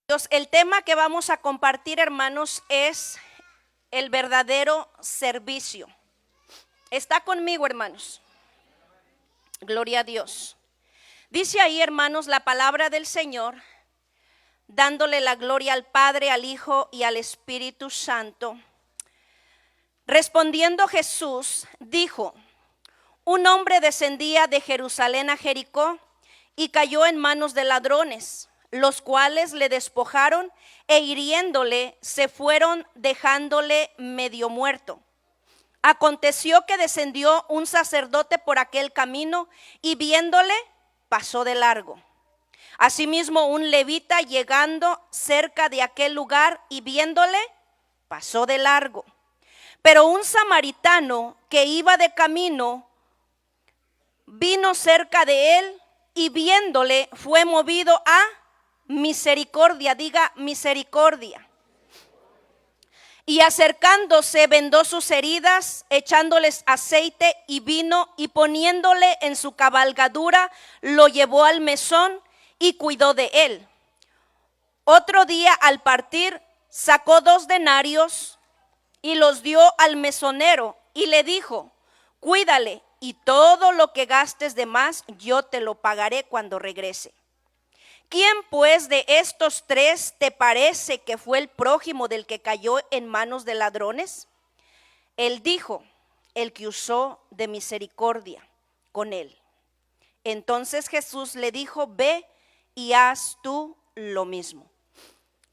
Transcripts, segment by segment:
Dios, el tema que vamos a compartir, hermanos, es el verdadero servicio. ¿Está conmigo, hermanos? Gloria a Dios. Dice ahí, hermanos, la palabra del Señor, dándole la gloria al Padre, al Hijo y al Espíritu Santo. Respondiendo Jesús, dijo: un hombre descendía de Jerusalén a Jericó y cayó en manos de ladrones, los cuales le despojaron e hiriéndole se fueron dejándole medio muerto. Aconteció que descendió un sacerdote por aquel camino y viéndole pasó de largo. Asimismo un levita llegando cerca de aquel lugar y viéndole pasó de largo. Pero un samaritano que iba de camino vino cerca de él y viéndole fue movido a misericordia, diga misericordia. Y acercándose vendó sus heridas, echándoles aceite y vino y poniéndole en su cabalgadura, lo llevó al mesón y cuidó de él. Otro día al partir sacó 2 denarios y los dio al mesonero y le dijo: cuídale y todo lo que gastes de más yo te lo pagaré cuando regrese. ¿Quién pues de estos 3 te parece que fue el prójimo del que cayó en manos de ladrones? Él dijo: el que usó de misericordia con él. Entonces Jesús le dijo: ve y haz tú lo mismo.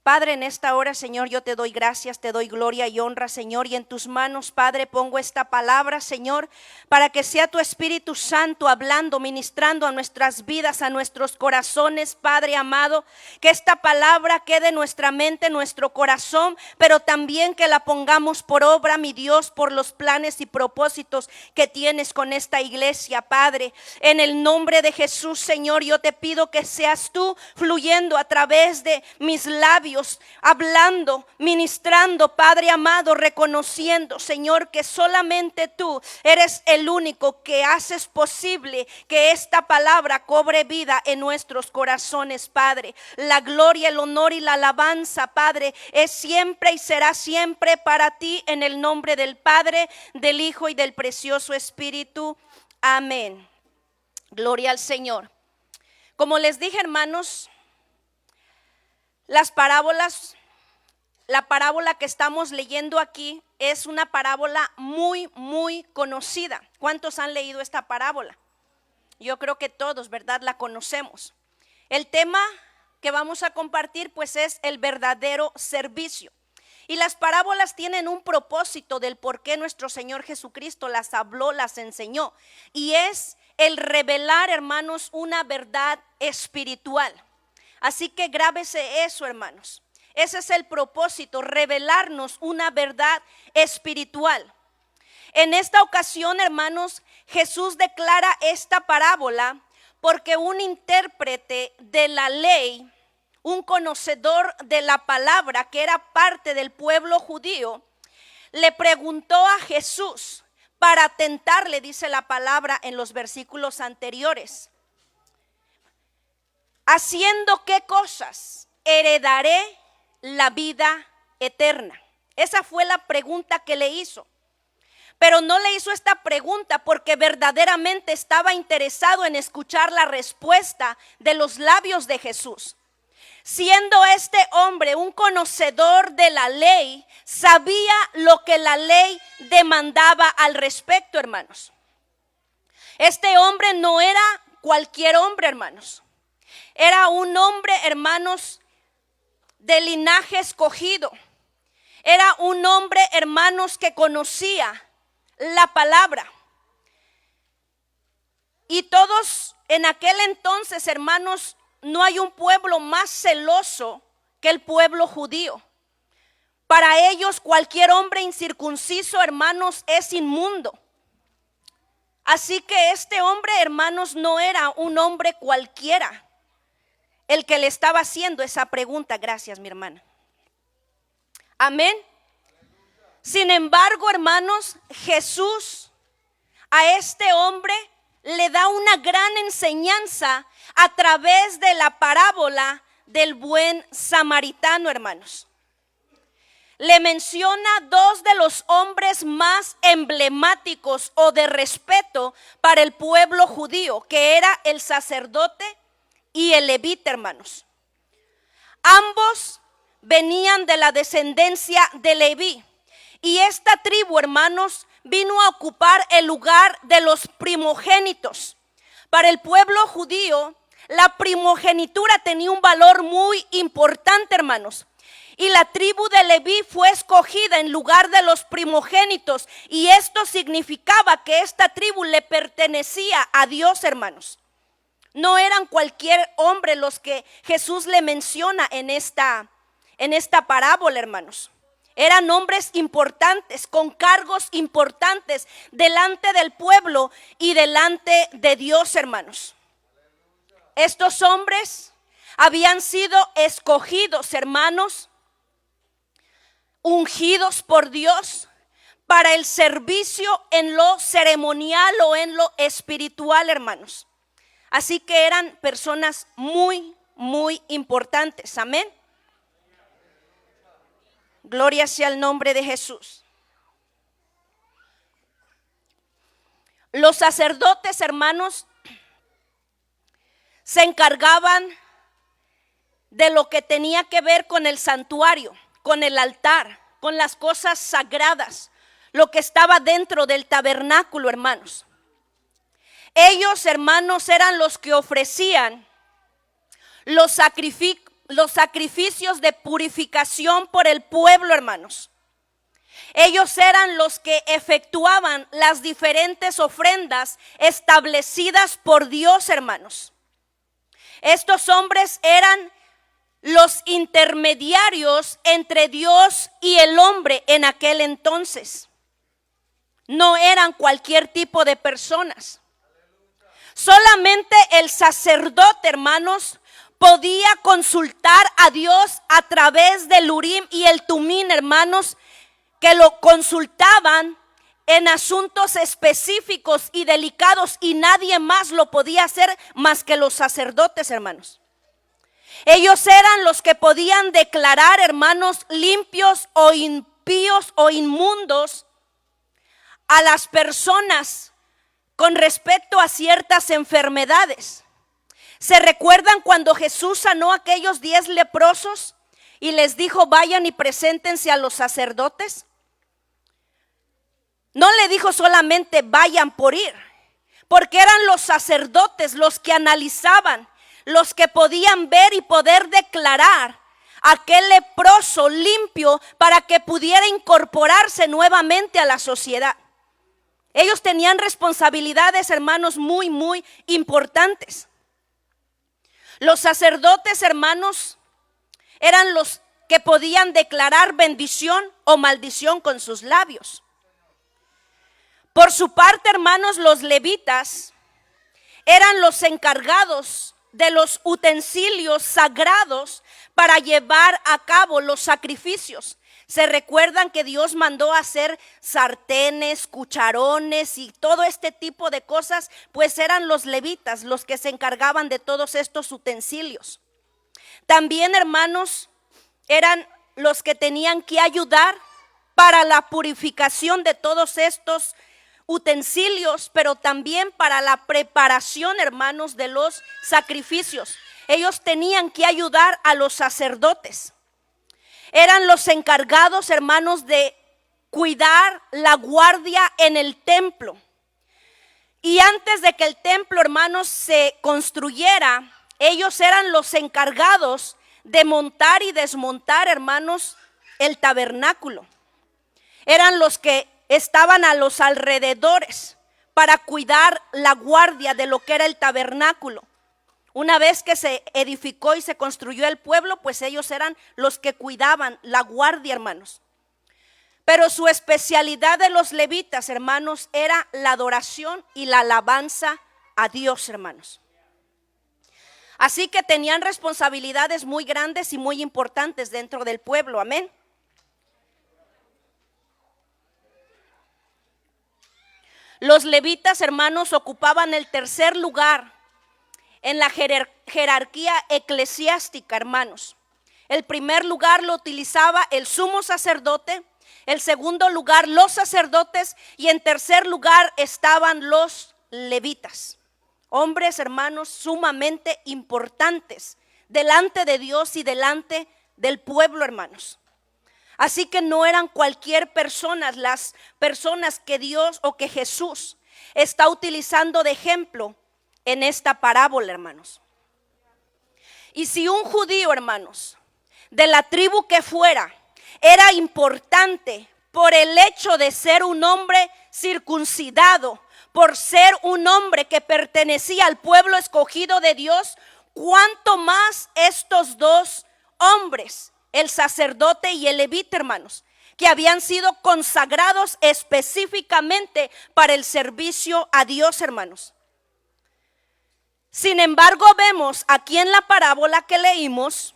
Padre, en esta hora, Señor, yo te doy gracias, te doy gloria y honra, Señor, y en tus manos, Padre, pongo esta palabra, Señor, para que sea tu Espíritu Santo hablando, ministrando a nuestras vidas, a nuestros corazones, Padre amado, que esta palabra quede en nuestra mente, en nuestro corazón, pero también que la pongamos por obra, mi Dios, por los planes y propósitos que tienes con esta iglesia, Padre. En el nombre de Jesús, Señor, yo te pido que seas tú fluyendo a través de mis labios, hablando, ministrando, Padre amado, reconociendo, Señor, que solamente tú eres el único que haces posible que esta palabra cobre vida en nuestros corazones, Padre. La gloria, el honor y la alabanza, Padre, es siempre y será siempre para ti, en el nombre del Padre, del Hijo y del precioso Espíritu. Amén. Gloria al Señor. Como les dije, hermanos, las parábolas, la parábola que estamos leyendo aquí es una parábola muy conocida. ¿Cuántos han leído esta parábola? Yo creo que todos, ¿verdad? La conocemos. El tema que vamos a compartir pues es el verdadero servicio. Y las parábolas tienen un propósito del por qué nuestro Señor Jesucristo las habló, las enseñó. Y es el revelar, hermanos, una verdad espiritual. Así que grábese eso, hermanos. Ese es el propósito, revelarnos una verdad espiritual. En esta ocasión, hermanos, Jesús declara esta parábola porque un intérprete de la ley, un conocedor de la palabra que era parte del pueblo judío, le preguntó a Jesús para tentarle, dice la palabra en los versículos anteriores: ¿haciendo qué cosas heredaré la vida eterna? Esa fue la pregunta que le hizo. Pero no le hizo esta pregunta porque verdaderamente estaba interesado en escuchar la respuesta de los labios de Jesús. Siendo este hombre un conocedor de la ley, sabía lo que la ley demandaba al respecto, hermanos. Este hombre no era cualquier hombre, hermanos. Era un hombre, hermanos, de linaje escogido. Era un hombre, hermanos, que conocía la palabra. Y todos en aquel entonces, hermanos, no hay un pueblo más celoso que el pueblo judío. Para ellos cualquier hombre incircunciso, hermanos, es inmundo. Así que este hombre, hermanos, no era un hombre cualquiera el que le estaba haciendo esa pregunta. Gracias, mi hermana. Amén. Sin embargo, hermanos, Jesús a este hombre le da una gran enseñanza a través de la parábola del buen samaritano, hermanos. Le menciona dos de los hombres más emblemáticos o de respeto para el pueblo judío, que era el sacerdote y el levita, hermanos. Ambos venían de la descendencia de Leví, y esta tribu, hermanos, vino a ocupar el lugar de los primogénitos. Para el pueblo judío, la primogenitura tenía un valor muy importante, hermanos. Y la tribu de Leví fue escogida en lugar de los primogénitos, y esto significaba que esta tribu le pertenecía a Dios, hermanos. No eran cualquier hombre los que Jesús le menciona en esta parábola, hermanos. Eran hombres importantes, con cargos importantes delante del pueblo y delante de Dios, hermanos. Estos hombres habían sido escogidos, hermanos, ungidos por Dios para el servicio en lo ceremonial o en lo espiritual, hermanos. Así que eran personas muy, muy importantes. Amén. Gloria sea el nombre de Jesús. Los sacerdotes, hermanos, se encargaban de lo que tenía que ver con el santuario, con el altar, con las cosas sagradas, lo que estaba dentro del tabernáculo, hermanos. Ellos, hermanos, eran los que ofrecían los sacrificios de purificación por el pueblo, hermanos. Ellos eran los que efectuaban las diferentes ofrendas establecidas por Dios, hermanos. Estos hombres eran los intermediarios entre Dios y el hombre en aquel entonces. No eran cualquier tipo de personas. Solamente el sacerdote, hermanos, podía consultar a Dios a través del Urim y el Tumim, hermanos, que lo consultaban en asuntos específicos y delicados, y nadie más lo podía hacer más que los sacerdotes, hermanos. Ellos eran los que podían declarar, hermanos, limpios o impíos o inmundos a las personas con respecto a ciertas enfermedades. ¿Se recuerdan cuando Jesús sanó a aquellos 10 leprosos y les dijo: vayan y preséntense a los sacerdotes? No le dijo solamente vayan por ir, porque eran los sacerdotes los que analizaban, los que podían ver y poder declarar a aquel leproso limpio para que pudiera incorporarse nuevamente a la sociedad. Ellos tenían responsabilidades, hermanos, muy, muy importantes. Los sacerdotes, hermanos, eran los que podían declarar bendición o maldición con sus labios. Por su parte, hermanos, los levitas eran los encargados de los utensilios sagrados para llevar a cabo los sacrificios. Se recuerdan que Dios mandó a hacer sartenes, cucharones y todo este tipo de cosas, pues eran los levitas los que se encargaban de todos estos utensilios. También, hermanos, eran los que tenían que ayudar para la purificación de todos estos utensilios, pero también para la preparación, hermanos, de los sacrificios. Ellos tenían que ayudar a los sacerdotes. Eran los encargados, hermanos, de cuidar la guardia en el templo. Y antes de que el templo, hermanos, se construyera, ellos eran los encargados de montar y desmontar, hermanos, el tabernáculo. Eran los que estaban a los alrededores para cuidar la guardia de lo que era el tabernáculo. Una vez que se edificó y se construyó el pueblo, pues ellos eran los que cuidaban la guardia, hermanos. Pero su especialidad de los levitas, hermanos, era la adoración y la alabanza a Dios, hermanos. Así que tenían responsabilidades muy grandes y muy importantes dentro del pueblo, amén. Los levitas, hermanos, ocupaban el tercer lugar en la jerarquía eclesiástica, hermanos. El primer lugar lo utilizaba el sumo sacerdote, el segundo lugar los sacerdotes y en tercer lugar estaban los levitas. Hombres, hermanos, sumamente importantes delante de Dios y delante del pueblo, hermanos. Así que no eran cualquier persona, las personas que Dios o que Jesús está utilizando de ejemplo en esta parábola, hermanos. Y si un judío, hermanos, de la tribu que fuera, era importante por el hecho de ser un hombre circuncidado, por ser un hombre que pertenecía al pueblo escogido de Dios, cuánto más estos dos hombres, el sacerdote y el levita, hermanos, que habían sido consagrados específicamente para el servicio a Dios, hermanos. Sin embargo, vemos aquí en la parábola que leímos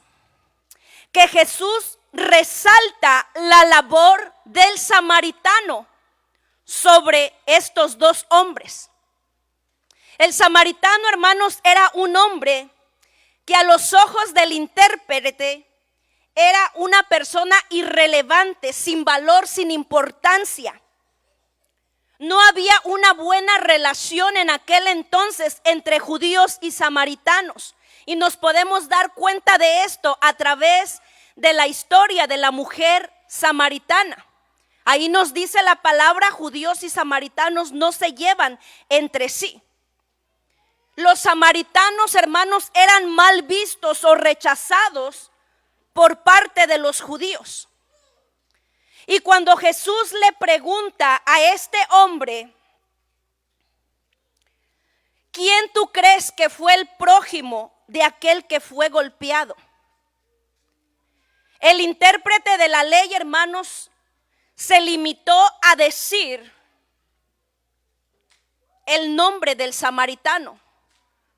que Jesús resalta la labor del samaritano sobre estos dos hombres. El samaritano, hermanos, era un hombre que a los ojos del intérprete era una persona irrelevante, sin valor, sin importancia. No había una buena relación en aquel entonces entre judíos y samaritanos. Y nos podemos dar cuenta de esto a través de la historia de la mujer samaritana. Ahí nos dice la palabra, judíos y samaritanos no se llevan entre sí. Los samaritanos, hermanos, eran mal vistos o rechazados por parte de los judíos. Y cuando Jesús le pregunta a este hombre, ¿quién tú crees que fue el prójimo de aquel que fue golpeado? El intérprete de la ley, hermanos, se limitó a decir el nombre del samaritano.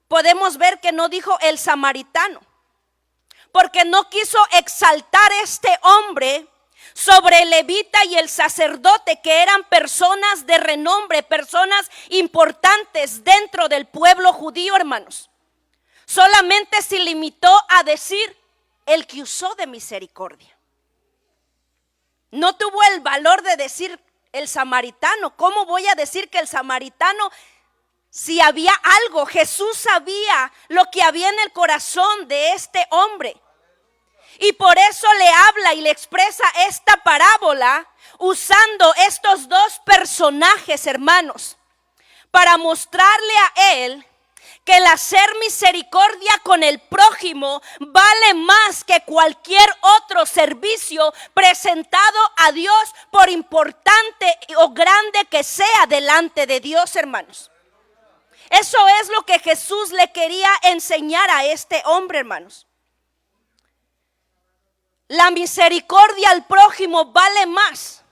Podemos ver que no dijo el samaritano, porque no quiso exaltar este hombre sobre el levita y el sacerdote, que eran personas de renombre, personas importantes dentro del pueblo judío, hermanos. Solamente se limitó a decir el que usó de misericordia. No tuvo el valor de decir el samaritano. ¿Cómo voy a decir que el samaritano? Si había algo, Jesús sabía lo que había en el corazón de este hombre. Y por eso le habla y le expresa esta parábola usando estos dos personajes, hermanos, para mostrarle a él que el hacer misericordia con el prójimo vale más que cualquier otro servicio presentado a Dios, por importante o grande que sea delante de Dios, hermanos. Eso es lo que Jesús le quería enseñar a este hombre, hermanos. La misericordia al prójimo vale más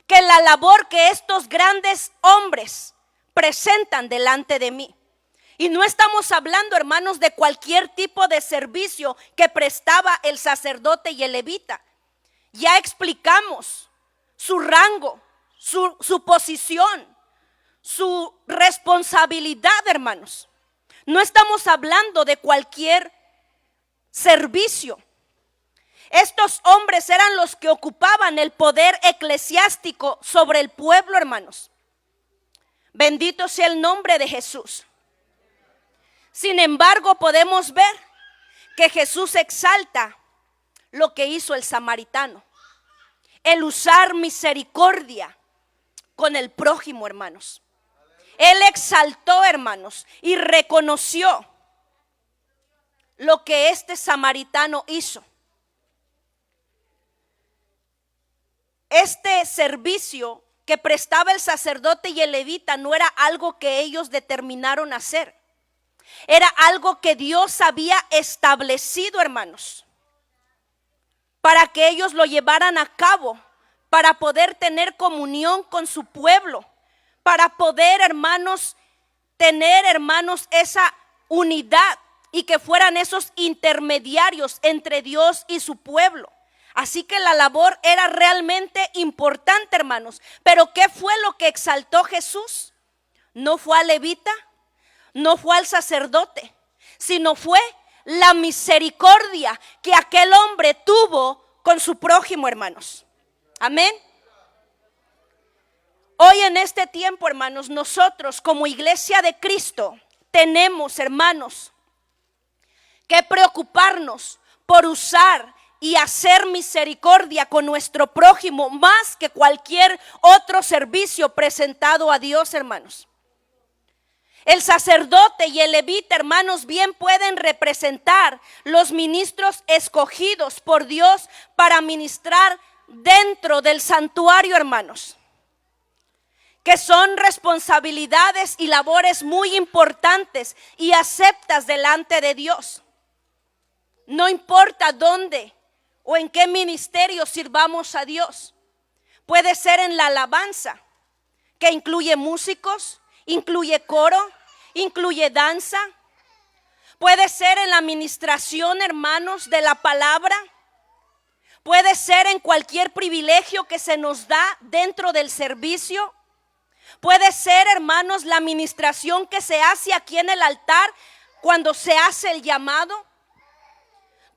que la labor que estos grandes hombres presentan delante de mí. Y no estamos hablando, hermanos, de cualquier tipo de servicio que prestaba el sacerdote y el levita. Ya explicamos su rango, su posición, su responsabilidad, hermanos. No estamos hablando de cualquier servicio. Estos hombres eran los que ocupaban el poder eclesiástico sobre el pueblo, hermanos. Bendito sea el nombre de Jesús. Sin embargo, podemos ver que Jesús exalta lo que hizo el samaritano. El usar misericordia con el prójimo, hermanos. Él exaltó, hermanos, y reconoció lo que este samaritano hizo. Este servicio que prestaba el sacerdote y el levita no era algo que ellos determinaron hacer. Era algo que Dios había establecido, hermanos, para que ellos lo llevaran a cabo, para poder tener comunión con su pueblo, para poder, hermanos, tener, hermanos, esa unidad y que fueran esos intermediarios entre Dios y su pueblo. Así que la labor era realmente importante, hermanos. Pero ¿qué fue lo que exaltó Jesús? No fue al levita, no fue al sacerdote, sino fue la misericordia que aquel hombre tuvo con su prójimo, hermanos. Amén. Hoy en este tiempo, hermanos, nosotros como iglesia de Cristo tenemos, hermanos, que preocuparnos por usar y hacer misericordia con nuestro prójimo más que cualquier otro servicio presentado a Dios, hermanos. El sacerdote y el levita, hermanos, bien pueden representar los ministros escogidos por Dios para ministrar dentro del santuario, hermanos, que son responsabilidades y labores muy importantes y aceptas delante de Dios. No importa dónde o en qué ministerio sirvamos a Dios. Puede ser en la alabanza, que incluye músicos, incluye coro, incluye danza. Puede ser en la administración, hermanos, de la palabra. Puede ser en cualquier privilegio que se nos da dentro del servicio. Puede ser, hermanos, la administración que se hace aquí en el altar cuando se hace el llamado.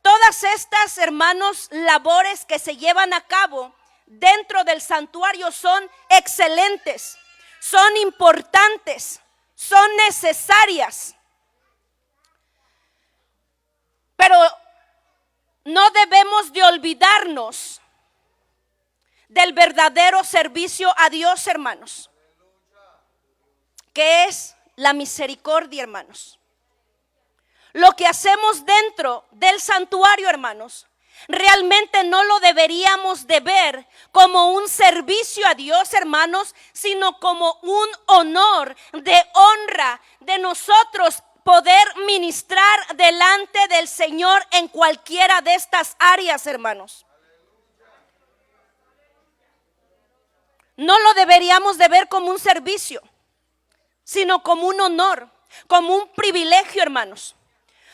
Todas estas, hermanos, labores que se llevan a cabo dentro del santuario son excelentes, son importantes, son necesarias. Pero no debemos de olvidarnos del verdadero servicio a Dios, hermanos, que es la misericordia, hermanos. Lo que hacemos dentro del santuario, hermanos, realmente no lo deberíamos de ver como un servicio a Dios, hermanos, sino como un honor de honra de nosotros poder ministrar delante del Señor en cualquiera de estas áreas, hermanos. No lo deberíamos de ver como un servicio, sino como un honor, como un privilegio, hermanos.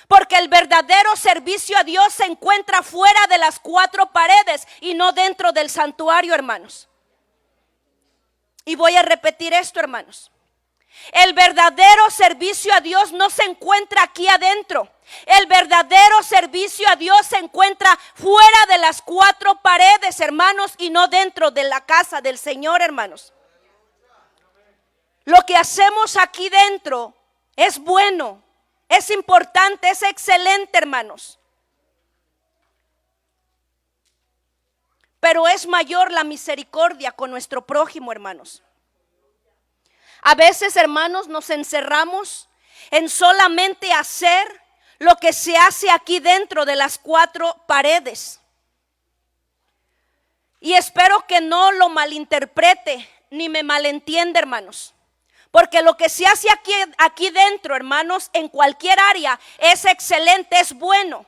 Porque el verdadero servicio a Dios se encuentra fuera de las cuatro paredes y no dentro del santuario, hermanos. Y voy a repetir esto, hermanos. El verdadero servicio a Dios no se encuentra aquí adentro. El verdadero servicio a Dios se encuentra fuera de las cuatro paredes, hermanos, y no dentro de la casa del Señor, hermanos. Lo que hacemos aquí dentro es bueno, es importante, es excelente, hermanos. Pero es mayor la misericordia con nuestro prójimo, hermanos. A veces, hermanos, nos encerramos en solamente hacer lo que se hace aquí dentro de las cuatro paredes. Y espero que no lo malinterprete ni me malentienda, hermanos. Porque lo que se hace aquí dentro, hermanos, en cualquier área es excelente, es bueno.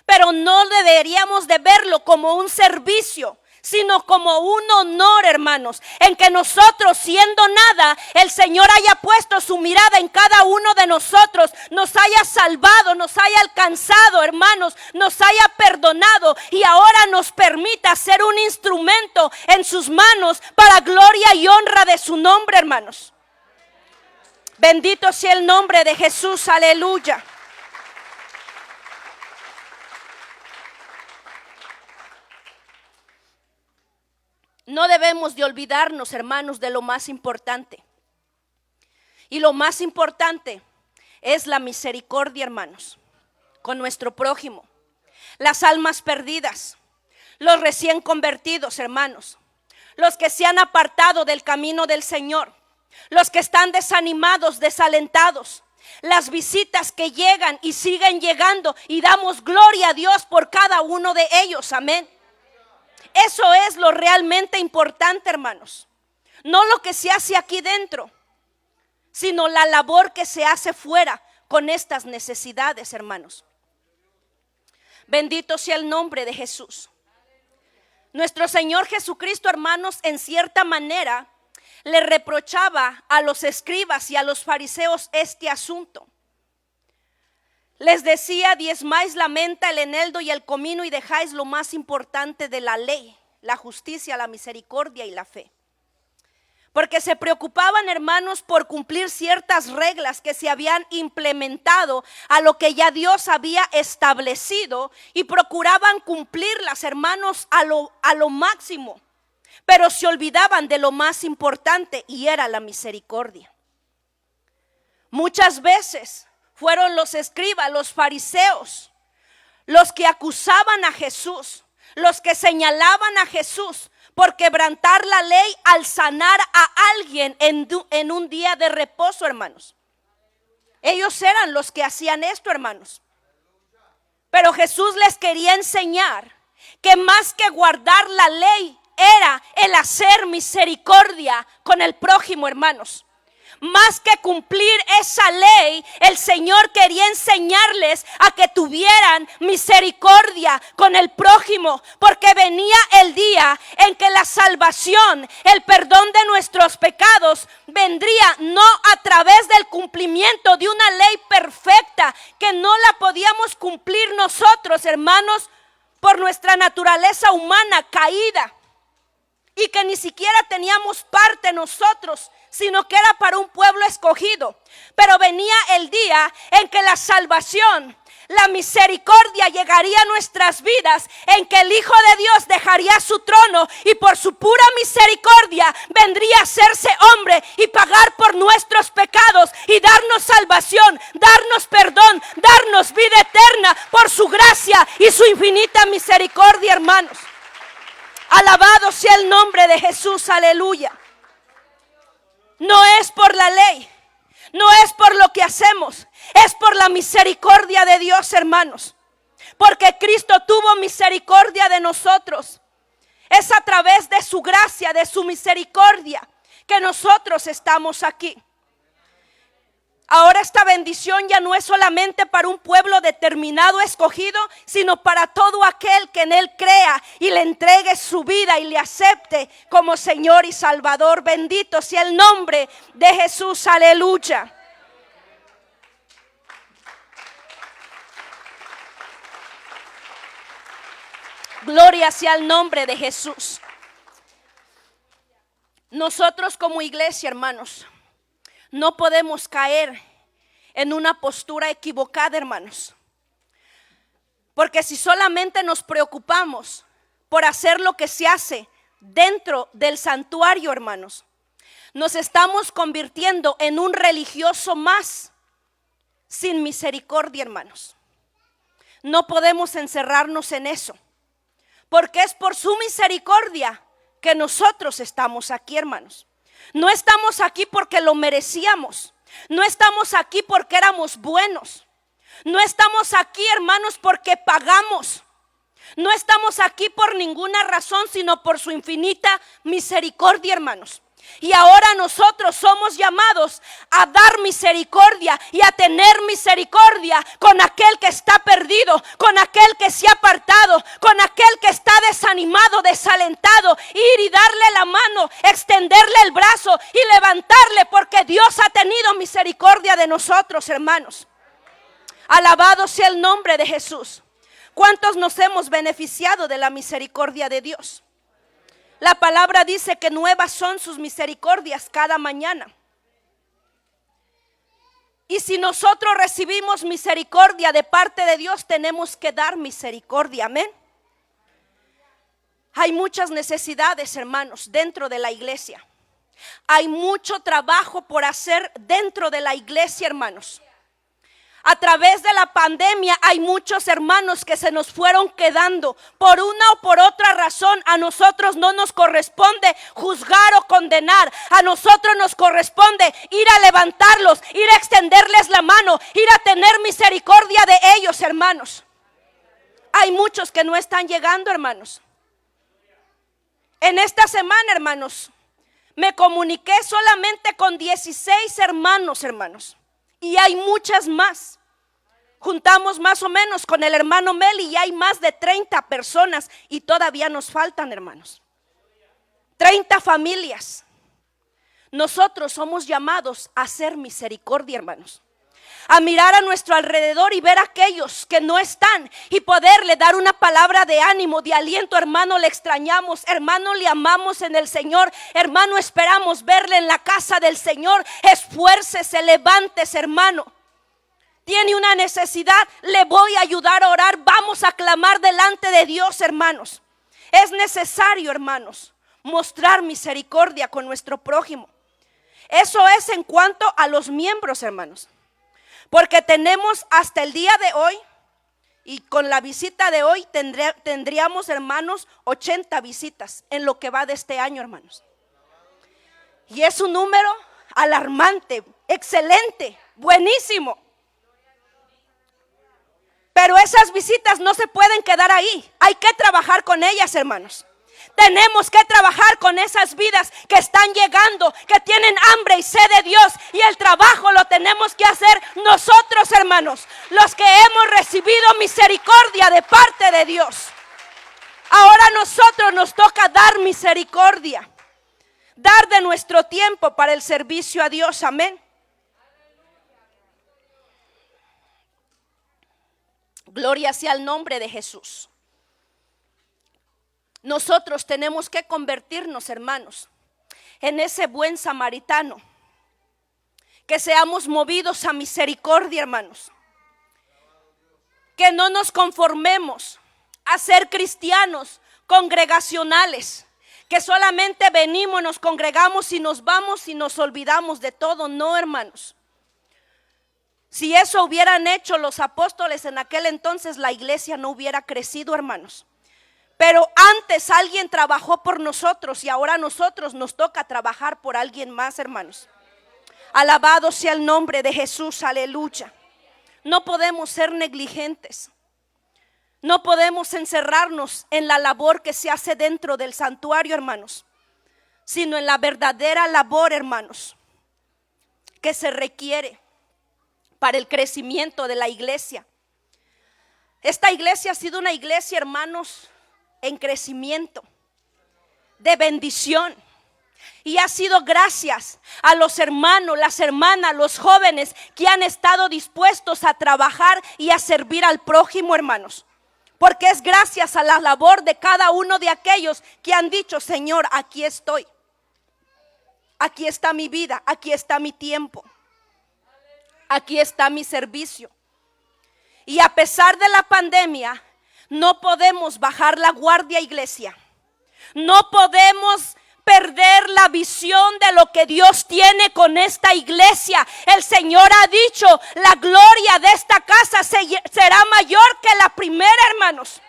Pero no deberíamos de verlo como un servicio, sino como un honor, hermanos, en que nosotros, siendo nada, el Señor haya puesto su mirada en cada uno de nosotros, nos haya salvado, nos haya alcanzado, hermanos, nos haya perdonado y ahora nos permita ser un instrumento en sus manos para gloria y honra de su nombre, hermanos. Bendito sea el nombre de Jesús, aleluya. No debemos de olvidarnos, hermanos, de lo más importante. Y lo más importante es la misericordia, hermanos, con nuestro prójimo. Las almas perdidas, los recién convertidos, hermanos, los que se han apartado del camino del Señor, los que están desanimados, desalentados, las visitas que llegan y siguen llegando y damos gloria a Dios por cada uno de ellos, amén. Eso es lo realmente importante, hermanos. No lo que se hace aquí dentro, sino la labor que se hace fuera con estas necesidades, hermanos. Bendito sea el nombre de Jesús. Nuestro Señor Jesucristo, hermanos, en cierta manera le reprochaba a los escribas y a los fariseos este asunto. Les decía: diezmáis la menta, el eneldo y el comino y dejáis lo más importante de la ley, la justicia, la misericordia y la fe. porque se preocupaban, hermanos, por cumplir ciertas reglas que se habían implementado a lo que ya Dios había establecido, y procuraban cumplirlas, hermanos, a lo máximo, pero se olvidaban de lo más importante, y era la misericordia. Muchas veces fueron los escribas, los fariseos, los que acusaban a Jesús, los que señalaban a Jesús por quebrantar la ley al sanar a alguien en un día de reposo, hermanos. Ellos eran los que hacían esto, hermanos. Pero Jesús les quería enseñar que más que guardar la ley era el hacer misericordia con el prójimo, hermanos. Más que cumplir esa ley, el Señor quería enseñarles a que tuvieran misericordia con el prójimo, porque venía el día en que la salvación, el perdón de nuestros pecados, vendría no a través del cumplimiento de una ley perfecta que no la podíamos cumplir nosotros, hermanos, por nuestra naturaleza humana caída, y que ni siquiera teníamos parte nosotros, sino que era para un pueblo escogido. Pero venía el día en que la salvación, la misericordia llegaría a nuestras vidas, en que el Hijo de Dios dejaría su trono y por su pura misericordia vendría a hacerse hombre y pagar por nuestros pecados y darnos salvación, darnos perdón, darnos vida eterna por su gracia y su infinita misericordia, hermanos. Alabado sea el nombre de Jesús, aleluya. No es por la ley, no es por lo que hacemos, es por la misericordia de Dios, hermanos. Porque Cristo tuvo misericordia de nosotros. Es a través de su gracia, de su misericordia, que nosotros estamos aquí. Ahora esta bendición ya no es solamente para un pueblo determinado, escogido, sino para todo aquel que en Él crea y le entregue su vida y le acepte como Señor y Salvador. Bendito sea el nombre de Jesús, aleluya. Gloria sea el nombre de Jesús. Nosotros como iglesia, hermanos, no podemos caer en una postura equivocada, hermanos. Porque si solamente nos preocupamos por hacer lo que se hace dentro del santuario, hermanos, nos estamos convirtiendo en un religioso más sin misericordia, hermanos. No podemos encerrarnos en eso, porque es por su misericordia que nosotros estamos aquí, hermanos. No estamos aquí porque lo merecíamos. No estamos aquí porque éramos buenos. No estamos aquí, hermanos, porque pagamos. No estamos aquí por ninguna razón, sino por su infinita misericordia, hermanos. Y ahora nosotros somos llamados a dar misericordia y a tener misericordia con aquel que está perdido, con aquel que se ha apartado, con aquel que está desanimado, desalentado, ir y darle la mano, extenderle el brazo y levantarle, porque Dios ha tenido misericordia de nosotros, hermanos. Alabado sea el nombre de Jesús. ¿Cuántos nos hemos beneficiado de la misericordia de Dios? La palabra dice que nuevas son sus misericordias cada mañana. Y si nosotros recibimos misericordia de parte de Dios, tenemos que dar misericordia, amén. Hay muchas necesidades, hermanos, dentro de la iglesia. Hay mucho trabajo por hacer dentro de la iglesia, hermanos. A través de la pandemia hay muchos hermanos que se nos fueron quedando por una o por otra razón. A nosotros no nos corresponde juzgar o condenar. A nosotros nos corresponde ir a levantarlos, ir a extenderles la mano, ir a tener misericordia de ellos, hermanos. Hay muchos que no están llegando, hermanos. En esta semana, hermanos, me comuniqué solamente con 16 hermanos. Y hay muchas más. Juntamos más o menos con el hermano Meli y hay más de 30 personas y todavía nos faltan, hermanos. 30 familias. Nosotros somos llamados a hacer misericordia, hermanos. a mirar a nuestro alrededor y ver a aquellos que no están y poderle dar una palabra de ánimo, de aliento. Hermano, le extrañamos, hermano, le amamos en el Señor, hermano, esperamos verle en la casa del Señor. Esfuércese, levántese, hermano. Tiene una necesidad, le voy a ayudar a orar. Vamos a clamar delante de Dios, hermanos. Es necesario, hermanos, mostrar misericordia con nuestro prójimo. Eso es en cuanto a los miembros, hermanos. Porque tenemos hasta el día de hoy, y con la visita de hoy tendríamos, hermanos, 80 visitas en lo que va de este año, hermanos. Y es un número alarmante, excelente, buenísimo. Pero esas visitas no se pueden quedar ahí. Hay que trabajar con ellas, hermanos. Tenemos que trabajar con esas vidas que están llegando, que tienen hambre y sed de Dios. Y el trabajo lo tenemos que hacer nosotros, hermanos, los que hemos recibido misericordia de parte de Dios. Ahora a nosotros nos toca dar misericordia, dar de nuestro tiempo para el servicio a Dios. Amén. Gloria sea el nombre de Jesús. Nosotros tenemos que convertirnos, hermanos, en ese buen samaritano. Que seamos movidos a misericordia, hermanos. Que no nos conformemos a ser cristianos congregacionales. Que solamente venimos, nos congregamos y nos vamos y nos olvidamos de todo. No, hermanos. Si eso hubieran hecho los apóstoles en aquel entonces, la iglesia no hubiera crecido, hermanos. Pero antes alguien trabajó por nosotros y ahora a nosotros nos toca trabajar por alguien más, hermanos. Alabado sea el nombre de Jesús, aleluya. No podemos ser negligentes. No podemos encerrarnos en la labor que se hace dentro del santuario, hermanos, sino en la verdadera labor, hermanos, que se requiere para el crecimiento de la iglesia. Esta iglesia ha sido una iglesia, hermanos, en crecimiento, de bendición. Y ha sido gracias a los hermanos, las hermanas, los jóvenes que han estado dispuestos a trabajar y a servir al prójimo, hermanos. Porque es gracias a la labor de cada uno de aquellos que han dicho: Señor, aquí estoy. Aquí está mi vida, aquí está mi tiempo. Aquí está mi servicio. Y a pesar de la pandemia, no podemos bajar la guardia, iglesia. No podemos perder la visión de lo que Dios tiene con esta iglesia. El Señor ha dicho: la gloria de esta casa será mayor que la primera, hermanos.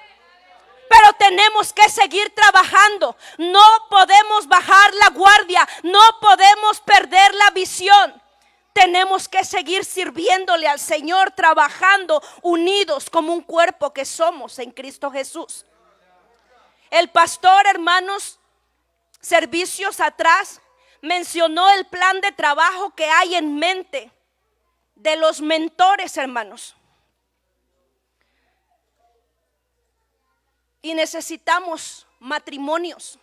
Pero tenemos que seguir trabajando. No podemos bajar la guardia. No podemos perder la visión. Tenemos que seguir sirviéndole al Señor, trabajando unidos como un cuerpo que somos en Cristo Jesús. El pastor, hermanos, servicios atrás, mencionó el plan de trabajo que hay en mente de los mentores, hermanos. Y necesitamos matrimonios,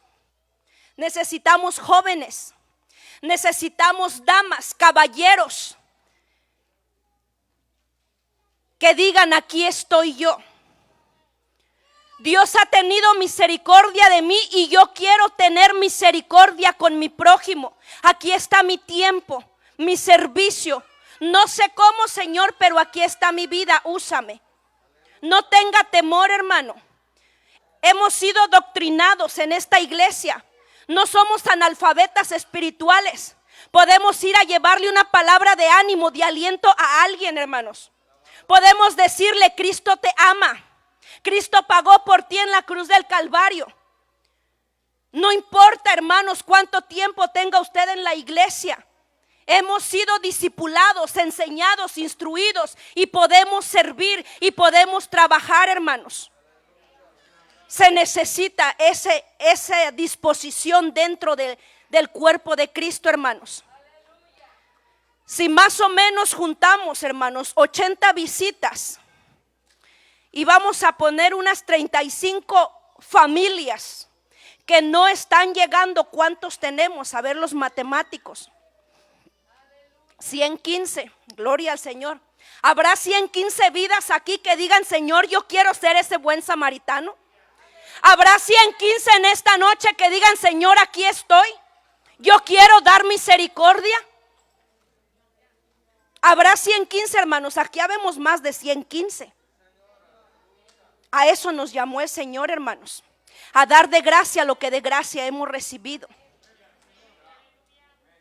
necesitamos jóvenes. Necesitamos damas, caballeros, que digan: aquí estoy yo. Dios ha tenido misericordia de mí y yo quiero tener misericordia con mi prójimo. Aquí está mi tiempo, mi servicio. No sé cómo, Señor, pero aquí está mi vida, úsame. No tenga temor, hermano. Hemos sido doctrinados en esta iglesia. No somos analfabetas espirituales. Podemos ir a llevarle una palabra de ánimo, de aliento a alguien, hermanos. Podemos decirle: Cristo te ama. Cristo pagó por ti en la cruz del Calvario. No importa, hermanos, cuánto tiempo tenga usted en la iglesia. Hemos sido discipulados, enseñados, instruidos y podemos servir y podemos trabajar, hermanos. Se necesita esa disposición dentro del cuerpo de Cristo, hermanos. Si más o menos juntamos, hermanos, 80 visitas y vamos a poner unas 35 familias que no están llegando, ¿cuántos tenemos? A ver los matemáticos. 115, gloria al Señor. ¿Habrá 115 vidas aquí que digan, Señor, yo quiero ser ese buen samaritano? ¿Habrá 115 en esta noche que digan, Señor, aquí estoy, yo quiero dar misericordia? Habrá 115, hermanos. Aquí habemos más de 115. A eso nos llamó el Señor, hermanos, a dar de gracia lo que de gracia hemos recibido.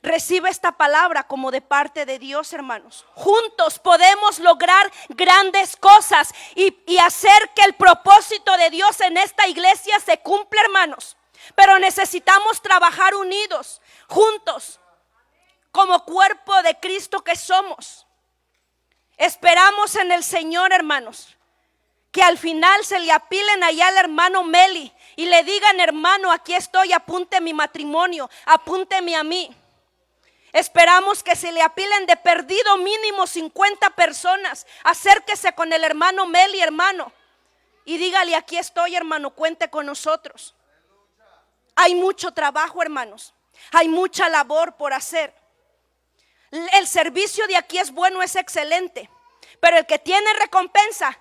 Recibe esta palabra como de parte de Dios, hermanos. Juntos podemos lograr grandes cosas y hacer que el propósito de Dios en esta iglesia se cumpla, hermanos. Pero necesitamos trabajar unidos, juntos, como cuerpo de Cristo que somos. Esperamos en el Señor, hermanos, que al final se le apilen allá al hermano Meli y le digan, hermano, aquí estoy, apunte mi matrimonio, apúnteme a mí. Esperamos que se le apilen de perdido mínimo 50 personas. Acérquese con el hermano Meli, hermano, y dígale, aquí estoy, hermano, cuente con nosotros. Hay mucho trabajo, hermanos. Hay mucha labor por hacer. El servicio de aquí es bueno, es excelente, pero el que tiene recompensa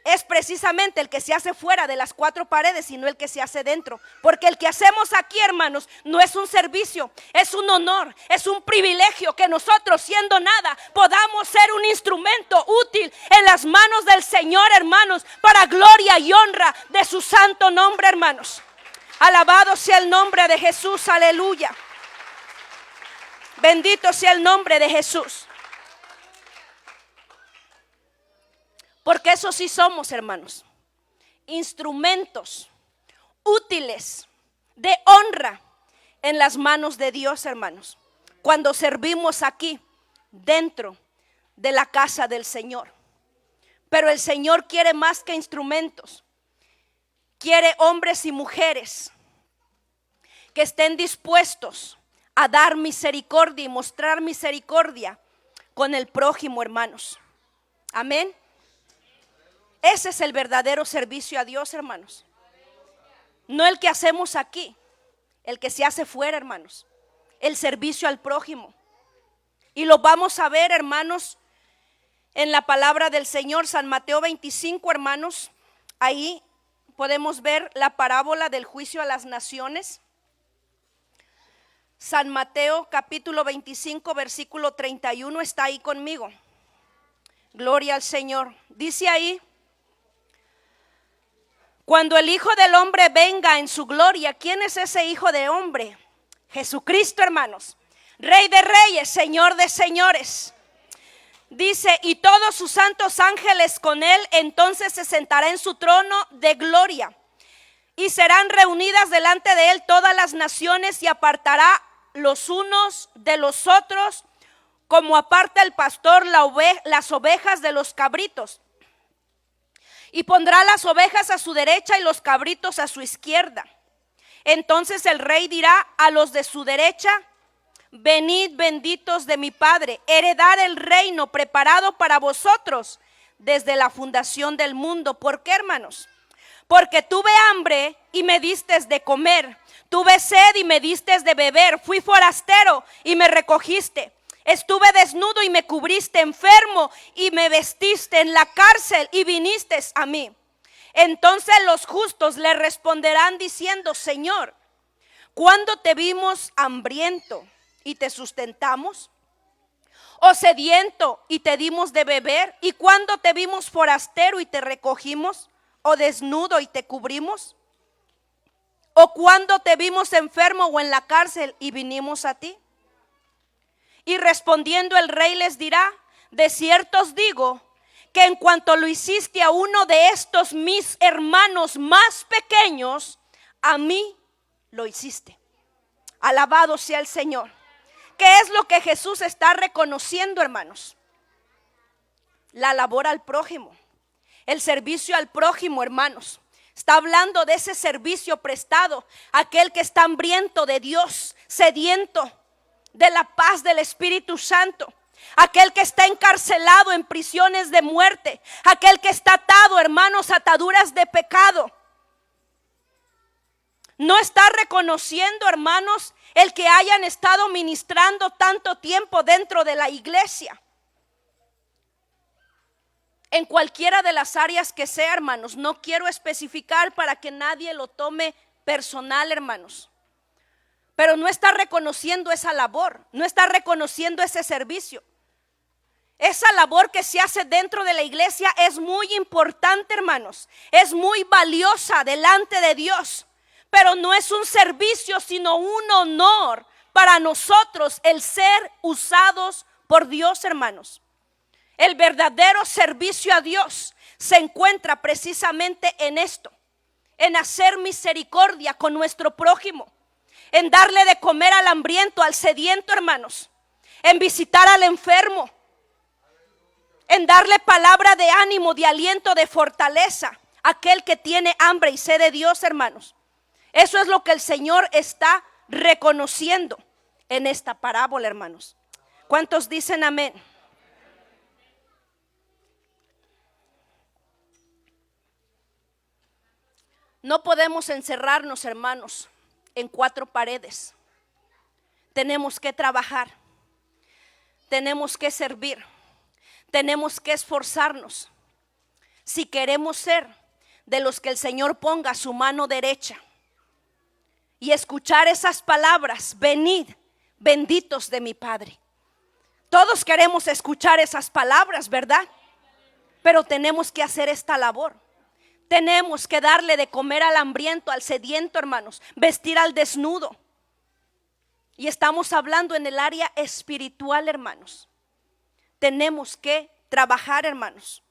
es precisamente el que se hace fuera de las 4 paredes y no el que se hace dentro. Porque el que hacemos aquí, hermanos, no es un servicio, es un honor, es un privilegio que nosotros, siendo nada, podamos ser un instrumento útil en las manos del Señor, hermanos, para gloria y honra de su santo nombre, hermanos. Alabado sea el nombre de Jesús, aleluya. Bendito sea el nombre de Jesús. Porque eso sí somos, hermanos, instrumentos útiles de honra en las manos de Dios, hermanos, cuando servimos aquí dentro de la casa del Señor. Pero el Señor quiere más que instrumentos. Quiere hombres y mujeres que estén dispuestos a dar misericordia y mostrar misericordia con el prójimo, hermanos. Amén. Ese es el verdadero servicio a Dios, hermanos. No el que hacemos aquí, el que se hace fuera, hermanos. El servicio al prójimo. Y lo vamos a ver, hermanos, en la palabra del Señor, San Mateo 25, hermanos. Ahí podemos ver la parábola del juicio a las naciones. San Mateo capítulo 25, versículo 31, está ahí conmigo. Gloria al Señor. Dice ahí: cuando el Hijo del Hombre venga en su gloria. ¿Quién es ese Hijo de Hombre? Jesucristo, hermanos. Rey de reyes, Señor de señores. Dice, y todos sus santos ángeles con él, entonces se sentará en su trono de gloria. Y serán reunidas delante de él todas las naciones, y apartará los unos de los otros, como aparta el pastor las ovejas de los cabritos. Y pondrá las ovejas a su derecha y los cabritos a su izquierda. Entonces el rey dirá a los de su derecha: venid, benditos de mi Padre, heredad el reino preparado para vosotros desde la fundación del mundo. ¿Por qué, hermanos? Porque tuve hambre y me distes de comer, tuve sed y me distes de beber, fui forastero y me recogiste. Estuve desnudo y me cubriste, enfermo y me vestiste, en la cárcel y viniste a mí. Entonces los justos le responderán diciendo: Señor, ¿cuándo te vimos hambriento y te sustentamos? ¿O sediento y te dimos de beber? ¿Y cuándo te vimos forastero y te recogimos? ¿O desnudo y te cubrimos? ¿O cuándo te vimos enfermo o en la cárcel y vinimos a ti? Y respondiendo el rey les dirá: de cierto os digo que en cuanto lo hiciste a uno de estos mis hermanos más pequeños, a mí lo hiciste. Alabado sea el Señor. ¿Qué es lo que Jesús está reconociendo, hermanos? La labor al prójimo, el servicio al prójimo, hermanos. Está hablando de ese servicio prestado a aquel que está hambriento de Dios, sediento de la paz del Espíritu Santo, aquel que está encarcelado en prisiones de muerte, aquel que está atado, hermanos, ataduras de pecado. No está reconociendo, hermanos, el que hayan estado ministrando tanto tiempo dentro de la iglesia. en cualquiera de las áreas que sea, hermanos. No quiero especificar para que nadie lo tome personal, hermanos. Pero no está reconociendo esa labor, no está reconociendo ese servicio. Esa labor que se hace dentro de la iglesia es muy importante, hermanos. Es muy valiosa delante de Dios. Pero no es un servicio, sino un honor para nosotros el ser usados por Dios, hermanos. El verdadero servicio a Dios se encuentra precisamente en esto, en hacer misericordia con nuestro prójimo, en darle de comer al hambriento, al sediento, hermanos, en visitar al enfermo, en darle palabra de ánimo, de aliento, de fortaleza a aquel que tiene hambre y sed de Dios, hermanos. Eso es lo que el Señor está reconociendo en esta parábola, hermanos. ¿Cuántos dicen amén? No podemos encerrarnos, hermanos, en cuatro paredes. Tenemos que trabajar, tenemos que servir, tenemos que esforzarnos si queremos ser de los que el Señor ponga su mano derecha y escuchar esas palabras: venid, benditos de mi Padre. Todos queremos escuchar esas palabras, ¿verdad? Pero tenemos que hacer esta labor. Tenemos que darle de comer al hambriento, al sediento, hermanos, vestir al desnudo. Y estamos hablando en el área espiritual, hermanos. Tenemos que trabajar, hermanos.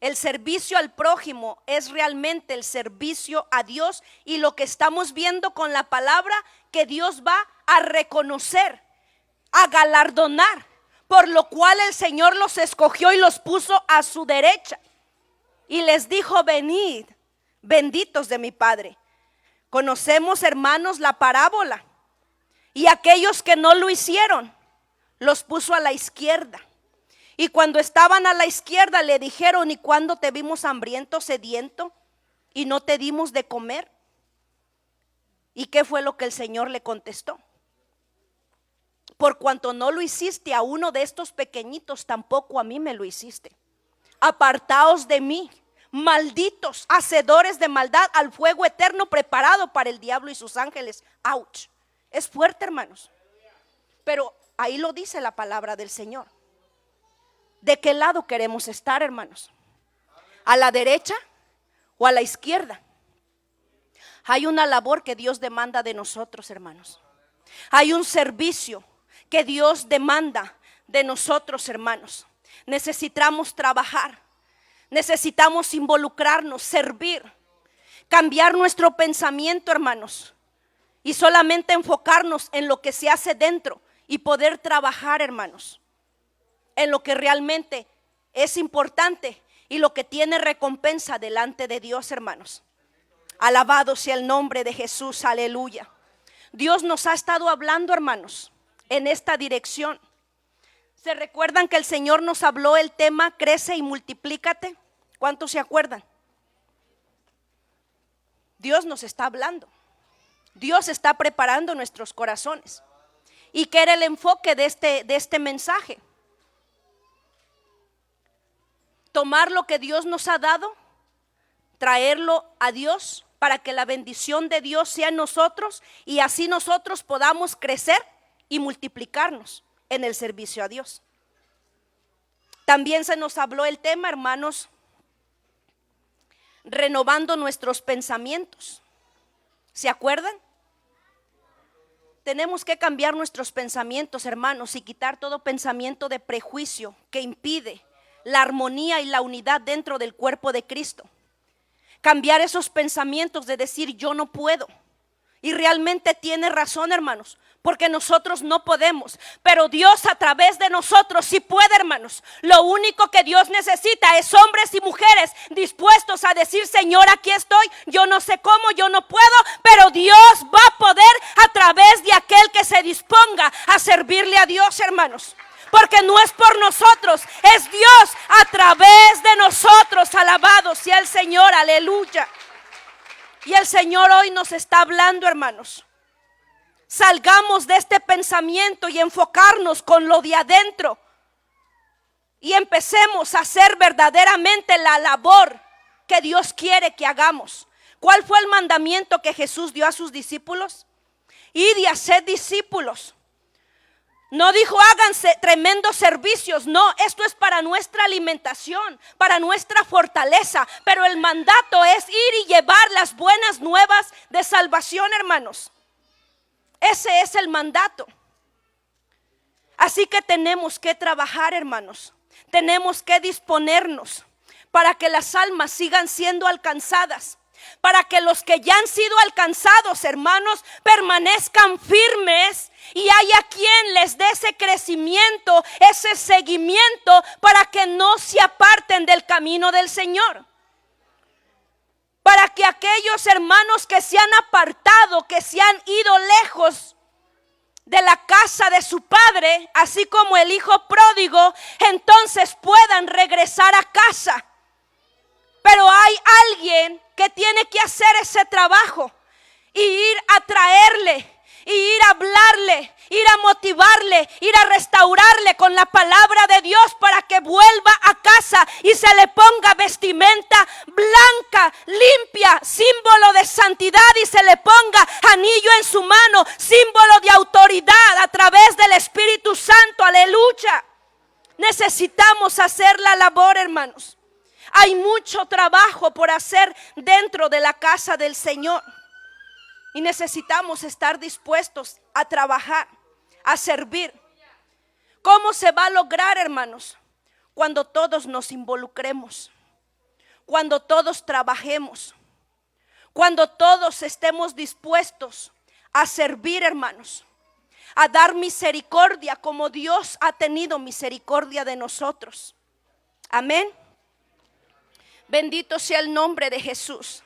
El servicio al prójimo es realmente el servicio a Dios, y lo que estamos viendo con la palabra, que Dios va a reconocer, a galardonar, por lo cual el Señor los escogió y los puso a su derecha. Y les dijo: venid, benditos de mi Padre. Conocemos, hermanos, la parábola. Y aquellos que no lo hicieron, los puso a la izquierda. Y cuando estaban a la izquierda le dijeron: ¿y cuándo te vimos hambriento, sediento, y no te dimos de comer? ¿Y qué fue lo que el Señor le contestó? Por cuanto no lo hiciste a uno de estos pequeñitos, tampoco a mí me lo hiciste. Apartaos de mí, malditos, hacedores de maldad, al fuego eterno preparado para el diablo y sus ángeles. Ouch. Es fuerte, hermanos. Pero ahí lo dice la palabra del Señor. ¿De qué lado queremos estar, hermanos? ¿A la derecha o a la izquierda? Hay una labor que Dios demanda de nosotros, hermanos. Hay un servicio que Dios demanda de nosotros, hermanos. Necesitamos trabajar, necesitamos involucrarnos, servir, cambiar nuestro pensamiento, hermanos, y solamente enfocarnos en lo que se hace dentro y poder trabajar, hermanos, en lo que realmente es importante y lo que tiene recompensa delante de Dios, hermanos. Alabado sea el nombre de Jesús, aleluya. Dios nos ha estado hablando, hermanos, en esta dirección. ¿Se recuerdan que el Señor nos habló el tema crece y multiplícate? ¿Cuántos se acuerdan? Dios nos está hablando. Dios está preparando nuestros corazones. ¿Y qué era el enfoque de este mensaje? Tomar lo que Dios nos ha dado, traerlo a Dios para que la bendición de Dios sea en nosotros y así nosotros podamos crecer y multiplicarnos en el servicio a Dios. También se nos habló el tema, hermanos, renovando nuestros pensamientos. ¿Se acuerdan? Tenemos que cambiar nuestros pensamientos, hermanos, y quitar todo pensamiento de prejuicio que impide la armonía y la unidad dentro del cuerpo de Cristo. Cambiar esos pensamientos de decir yo no puedo. Y realmente tiene razón, hermanos, porque nosotros no podemos, pero Dios a través de nosotros sí puede, hermanos. Lo único que Dios necesita es hombres y mujeres dispuestos a decir: Señor, aquí estoy, yo no sé cómo, yo no puedo, pero Dios va a poder a través de aquel que se disponga a servirle a Dios, hermanos. Porque no es por nosotros, es Dios a través de nosotros. Alabado sea el Señor, aleluya. Y el Señor hoy nos está hablando, hermanos. Salgamos de este pensamiento y enfocarnos con lo de adentro. y empecemos a hacer verdaderamente la labor que Dios quiere que hagamos. ¿Cuál fue el mandamiento que Jesús dio a sus discípulos? Id y haced discípulos. No dijo háganse tremendos servicios, no, esto es para nuestra alimentación, para nuestra fortaleza, pero el mandato es ir y llevar las buenas nuevas de salvación, hermanos. Ese es el mandato. Así que tenemos que trabajar, hermanos, tenemos que disponernos para que las almas sigan siendo alcanzadas, para que los que ya han sido alcanzados, hermanos, permanezcan firmes y haya quien les dé ese crecimiento, ese seguimiento, para que no se aparten del camino del Señor. Para que aquellos hermanos que se han apartado, que se han ido lejos de la casa de su padre, así como el hijo pródigo, entonces puedan regresar a casa. Pero hay alguien que tiene que hacer ese trabajo y ir a traerle, y ir a hablarle, ir a motivarle, ir a restaurarle con la palabra de Dios para que vuelva a casa y se le ponga vestimenta blanca, limpia, símbolo de santidad, y se le ponga anillo en su mano, símbolo de autoridad a través del Espíritu Santo. Aleluya. Necesitamos hacer la labor, hermanos. Hay mucho trabajo por hacer dentro de la casa del Señor. Y necesitamos estar dispuestos a trabajar, a servir. ¿Cómo se va a lograr, hermanos? Cuando todos nos involucremos, cuando todos trabajemos, cuando todos estemos dispuestos a servir, hermanos, a dar misericordia como Dios ha tenido misericordia de nosotros. Amén. Bendito sea el nombre de Jesús.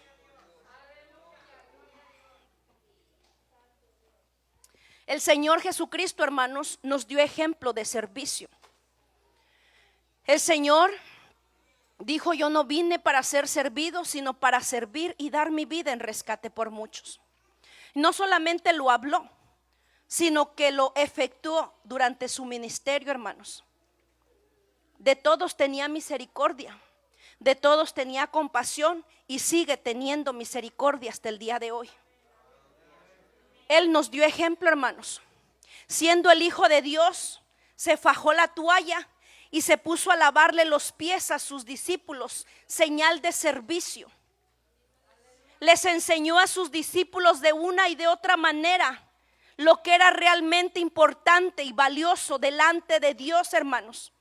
El Señor Jesucristo, hermanos, nos dio ejemplo de servicio. El Señor dijo: yo no vine para ser servido, sino para servir y dar mi vida en rescate por muchos. No solamente lo habló, sino que lo efectuó durante su ministerio, hermanos. De todos tenía misericordia, de todos tenía compasión y sigue teniendo misericordia hasta el día de hoy. Él nos dio ejemplo, hermanos. Siendo el Hijo de Dios, se fajó la toalla y se puso a lavarle los pies a sus discípulos, señal de servicio. Les enseñó a sus discípulos de una y de otra manera lo que era realmente importante y valioso delante de Dios, hermanos,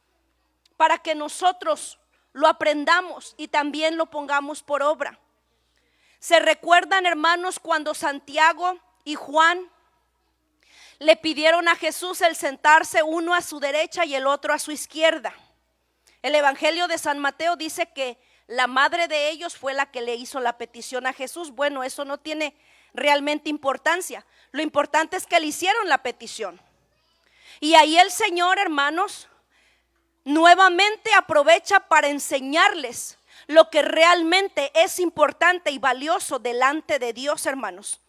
para que nosotros lo aprendamos y también lo pongamos por obra. ¿Se recuerdan, hermanos, cuando Santiago y Juan le pidieron a Jesús el sentarse uno a su derecha y el otro a su izquierda? El Evangelio de San Mateo dice que la madre de ellos fue la que le hizo la petición a Jesús. Bueno, eso no tiene realmente importancia. Lo importante es que le hicieron la petición. Y ahí el Señor, hermanos, nuevamente aprovecha para enseñarles lo que realmente es importante y valioso delante de Dios, hermanos.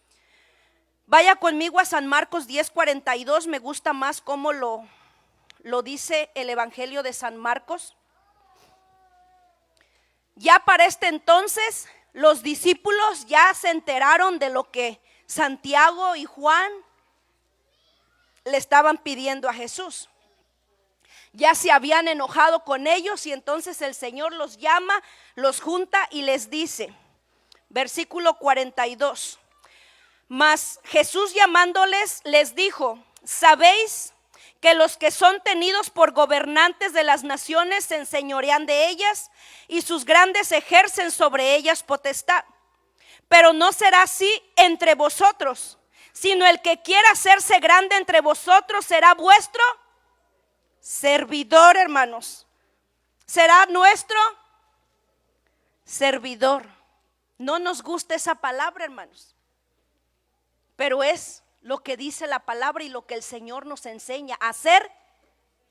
Vaya conmigo a San Marcos 10:42. Me gusta más cómo lo dice el Evangelio de San Marcos. Ya para este entonces los discípulos ya se enteraron de lo que Santiago y Juan le estaban pidiendo a Jesús. Ya se habían enojado con ellos y entonces el Señor los llama, los junta y les dice, versículo 42. Mas Jesús llamándoles les dijo: ¿sabéis que los que son tenidos por gobernantes de las naciones se enseñorean de ellas y sus grandes ejercen sobre ellas potestad? Pero no será así entre vosotros, sino el que quiera hacerse grande entre vosotros será vuestro servidor, hermanos. Será nuestro servidor. No nos gusta esa palabra, hermanos, pero es lo que dice la palabra y lo que el Señor nos enseña, a ser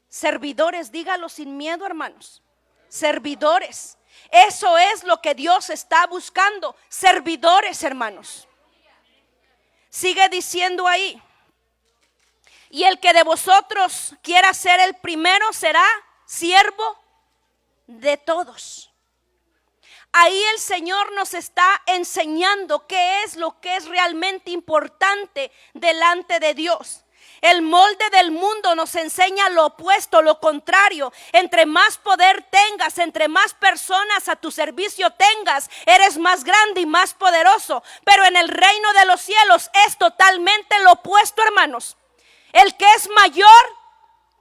servidores. Dígalo sin miedo, hermanos. Servidores. Eso es lo que Dios está buscando. Servidores, hermanos. Sigue diciendo ahí: y el que de vosotros quiera ser el primero será siervo de todos. Ahí el Señor nos está enseñando qué es lo que es realmente importante delante de Dios. El molde del mundo nos enseña lo opuesto, lo contrario. Entre más poder tengas, entre más personas a tu servicio tengas, eres más grande y más poderoso. Pero en el reino de los cielos es totalmente lo opuesto, hermanos. El que es mayor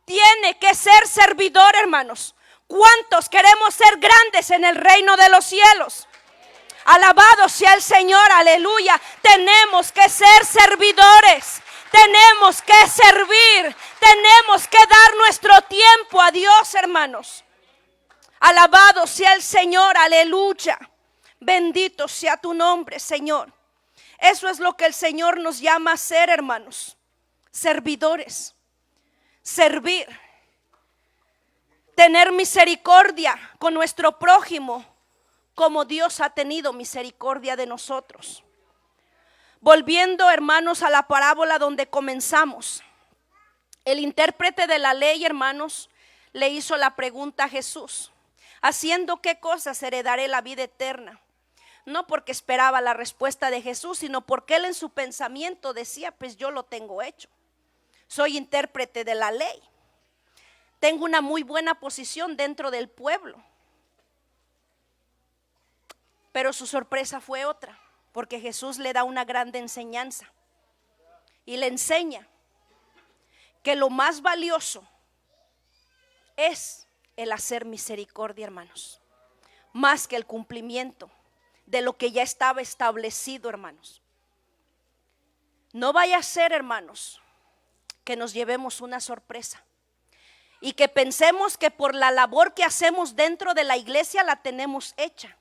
tiene que ser servidor, hermanos. ¿Cuántos queremos ser grandes en el reino de los cielos? Alabado sea el Señor, aleluya. Tenemos que ser servidores. Tenemos que servir, tenemos que dar nuestro tiempo a Dios, hermanos. Alabado sea el Señor, aleluya. Bendito sea tu nombre, Señor. Eso es lo que el Señor nos llama a ser, hermanos. Servidores, servir, tener misericordia con nuestro prójimo, como Dios ha tenido misericordia de nosotros. Volviendo, hermanos, a la parábola donde comenzamos, el intérprete de la ley, hermanos, le hizo la pregunta a Jesús: ¿haciendo qué cosas heredaré la vida eterna? No porque esperaba la respuesta de Jesús, sino porque él en su pensamiento decía: pues yo lo tengo hecho, soy intérprete de la ley, tengo una muy buena posición dentro del pueblo. Pero su sorpresa fue otra, porque Jesús le da una grande enseñanza y le enseña que lo más valioso es el hacer misericordia, hermanos, más que el cumplimiento de lo que ya estaba establecido, hermanos. No vaya a ser, hermanos, que nos llevemos una sorpresa y que pensemos que por la labor que hacemos dentro de la iglesia la tenemos hecha,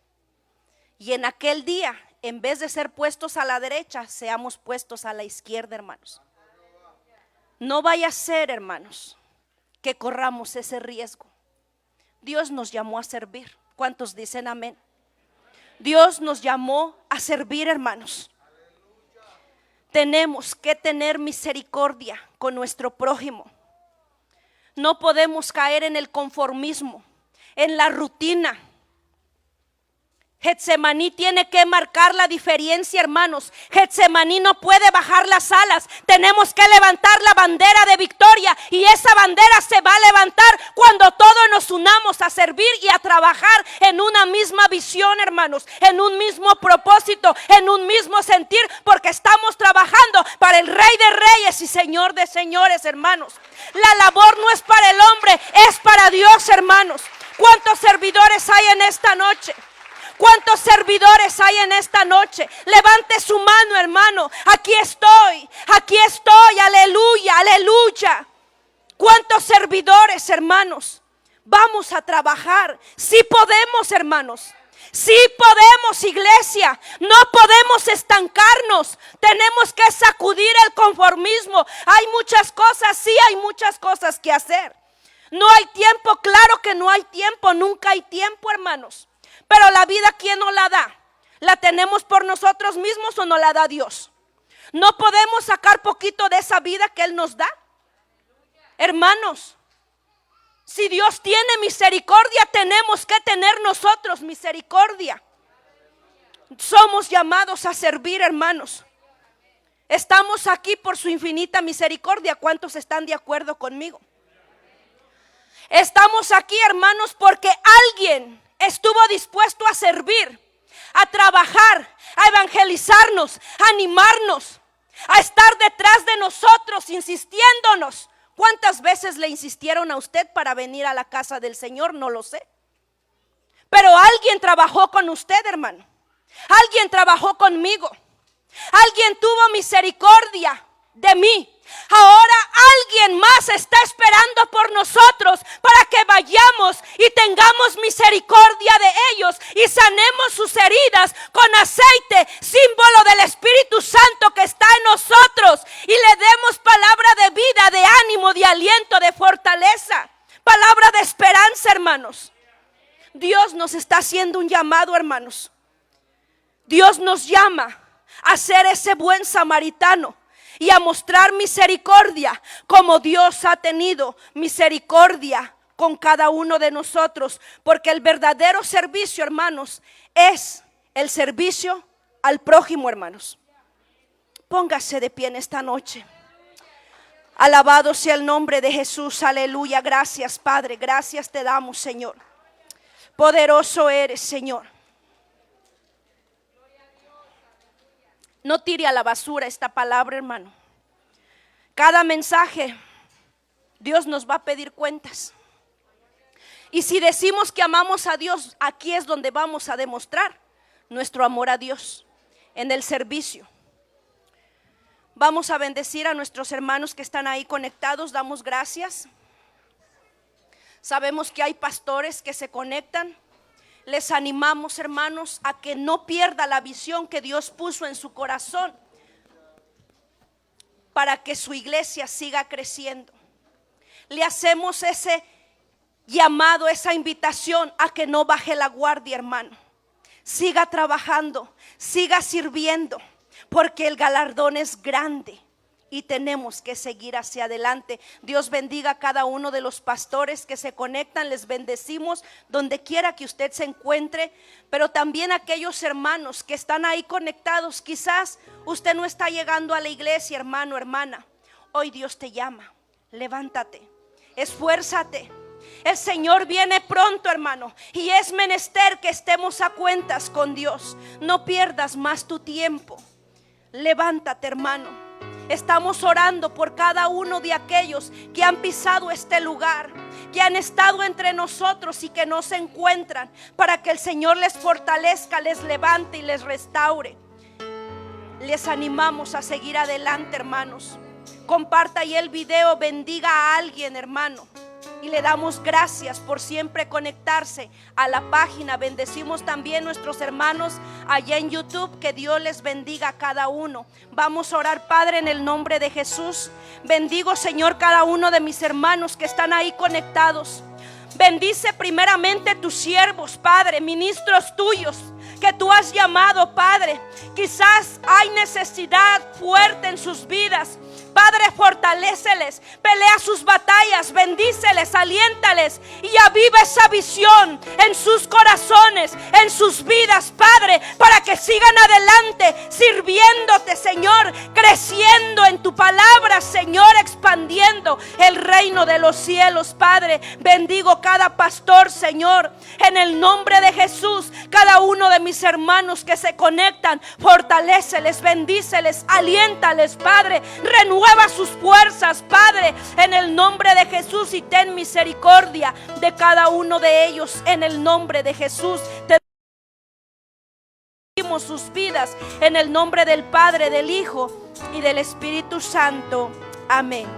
y en aquel día, en vez de ser puestos a la derecha, seamos puestos a la izquierda, hermanos. No vaya a ser, hermanos, que corramos ese riesgo. Dios nos llamó a servir. ¿Cuántos dicen amén? Dios nos llamó a servir, hermanos. Tenemos que tener misericordia con nuestro prójimo. No podemos caer en el conformismo, en la rutina. Getsemaní tiene que marcar la diferencia, hermanos. Getsemaní no puede bajar las alas. Tenemos que levantar la bandera de victoria, y esa bandera se va a levantar cuando todos nos unamos a servir y a trabajar en una misma visión, hermanos, en un mismo propósito, en un mismo sentir, porque estamos trabajando para el Rey de Reyes y Señor de Señores, hermanos. La labor no es para el hombre, es para Dios, hermanos. ¿Cuántos servidores hay en esta noche? ¿Cuántos servidores hay en esta noche? Levante su mano, hermano. Aquí estoy, aleluya, aleluya. ¿Cuántos servidores, hermanos? Vamos a trabajar. Sí podemos, hermanos. Sí podemos, iglesia. No podemos estancarnos. Tenemos que sacudir el conformismo. Hay muchas cosas, sí, hay muchas cosas que hacer. No hay tiempo, claro que no hay tiempo. Nunca hay tiempo, hermanos. Pero la vida, ¿quién nos la da? ¿La tenemos por nosotros mismos o nos la da Dios? ¿No podemos sacar poquito de esa vida que Él nos da? Hermanos, si Dios tiene misericordia, tenemos que tener nosotros misericordia. Somos llamados a servir, hermanos. Estamos aquí por su infinita misericordia. ¿Cuántos están de acuerdo conmigo? Estamos aquí, hermanos, porque alguien estuvo dispuesto a servir, a trabajar, a evangelizarnos, a animarnos, a estar detrás de nosotros, insistiéndonos. ¿Cuántas veces le insistieron a usted para venir a la casa del Señor? No lo sé. Pero alguien trabajó con usted, hermano. Alguien trabajó conmigo. Alguien tuvo misericordia de mí. Ahora alguien más está esperando por nosotros para que vayamos y tengamos misericordia de ellos y sanemos sus heridas con aceite, símbolo del Espíritu Santo que está en nosotros, y le demos palabra de vida, de ánimo, de aliento, de fortaleza, palabra de esperanza, hermanos. Dios nos está haciendo un llamado, hermanos. Dios nos llama a ser ese buen samaritano y a mostrar misericordia como Dios ha tenido misericordia con cada uno de nosotros, porque el verdadero servicio, hermanos, es el servicio al prójimo, hermanos. Póngase de pie en esta noche. Alabado sea el nombre de Jesús, aleluya. Gracias, Padre, gracias te damos, Señor. Poderoso eres, Señor. No tire a la basura esta palabra, hermano. Cada mensaje, Dios nos va a pedir cuentas. Y si decimos que amamos a Dios, aquí es donde vamos a demostrar nuestro amor a Dios, en el servicio. Vamos a bendecir a nuestros hermanos que están ahí conectados. Damos gracias. Sabemos que hay pastores que se conectan. Les animamos, hermanos, a que no pierda la visión que Dios puso en su corazón para que su iglesia siga creciendo. Le hacemos ese llamado, esa invitación a que no baje la guardia, hermano. Siga trabajando, siga sirviendo, porque el galardón es grande y tenemos que seguir hacia adelante. Dios bendiga a cada uno de los pastores que se conectan. Les bendecimos donde quiera que usted se encuentre, pero también a aquellos hermanos que están ahí conectados. Quizás usted no está llegando a la iglesia, hermano, hermana. Hoy Dios te llama. Levántate, esfuérzate. El Señor viene pronto, hermano, y es menester que estemos a cuentas con Dios. No pierdas más tu tiempo. Levántate, hermano. Estamos orando por cada uno de aquellos que han pisado este lugar, que han estado entre nosotros y que no se encuentran, para que el Señor les fortalezca, les levante y les restaure. Les animamos a seguir adelante, hermanos. Comparta ahí el video, bendiga a alguien, hermano. Y le damos gracias por siempre conectarse a la página. Bendecimos también nuestros hermanos allá en YouTube. Que Dios les bendiga a cada uno. Vamos a orar, Padre, en el nombre de Jesús. Bendigo, Señor, cada uno de mis hermanos que están ahí conectados. Bendice primeramente tus siervos, Padre, ministros tuyos que tú has llamado, Padre. Quizás hay necesidad fuerte en sus vidas. Padre, fortaléceles, pelea sus batallas, bendíceles, aliéntales y aviva esa visión en sus corazones, en sus vidas, Padre, para que sigan adelante sirviéndote, Señor, creciendo en tu palabra, Señor, expandiendo el reino de los cielos, Padre. Bendigo cada pastor, Señor, en el nombre de Jesús. Cada uno de mis hermanos que se conectan, fortaléceles, bendíceles, aliéntales, Padre. Renueva sus fuerzas, Padre, en el nombre de Jesús, y ten misericordia de cada uno de ellos en el nombre de Jesús. Te pedimos sus vidas en el nombre del Padre, del Hijo y del Espíritu Santo. Amén.